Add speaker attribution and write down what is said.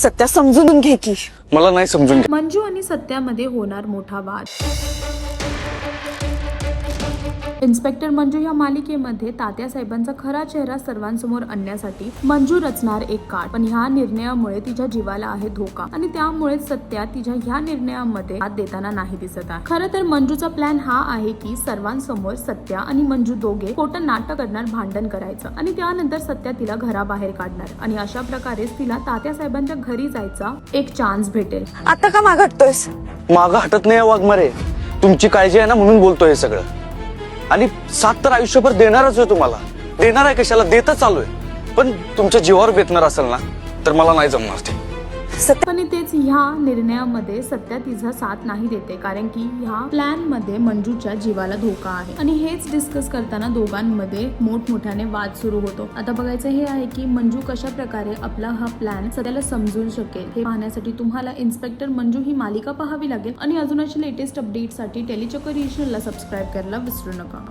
Speaker 1: सत्या समजून घे की.
Speaker 2: मला नाही समजून घ्या.
Speaker 3: मंजू आणि सत्यामध्ये होणार मोठा वाद. इन्स्पेक्टर मंजू या मालिकेमध्ये तात्या साहेबांचा खरा चेहरा सर्वांसमोर आणण्यासाठी मंजू रचणार एक काळ, पण ह्या निर्णयामुळे तिच्या जीवाला आहे धोका आणि त्यामुळे सत्या तिच्या ह्या निर्णयामध्ये हात देताना नाही दिसत आहे. खरं तर मंजूचा प्लॅन हा आहे की सर्वांसमोर सत्या आणि मंजू दोघे खोटं नाटक करणार, भांडण करायचं आणि त्यानंतर सत्या तिला घराबाहेर काढणार आणि अशा प्रकारेच तिला तात्या साहेबांच्या घरी जायचा एक चान्स भेटेल.
Speaker 1: आता का मागटतोयस?
Speaker 2: मागं हटत नाही वाघमारे. तुमची काळजी आहे ना म्हणून बोलतोय हे सगळं. आणि साथ तर आयुष्यभर देणारच आहे तुम्हाला. देणार आहे कशाला, देतच चालू आहे. पण तुमच्या जीवावर बेतणार असेल ना तर मला नाही जमणार ते.
Speaker 3: पण तेच ह्या निर्णयामध्ये सत्या तिचा साथ नाही देते, कारण की ह्या प्लॅन मध्ये मंजूच्या जीवाला धोका आहे आणि हेच डिस्कस करताना दोघांमध्ये मोठमोठ्याने वाद सुरू होतो. आता बघायचं हे आहे की मंजू कशा प्रकारे आपला हा प्लॅन सत्याला समजून शकेल. हे पाहण्यासाठी तुम्हाला इन्स्पेक्टर मंजू ही मालिका पाहावी लागेल आणि अजून अशी लेटेस्ट अपडेटसाठी टेलीचक्कर रिजनलला सबस्क्राईब करायला विसरू नका.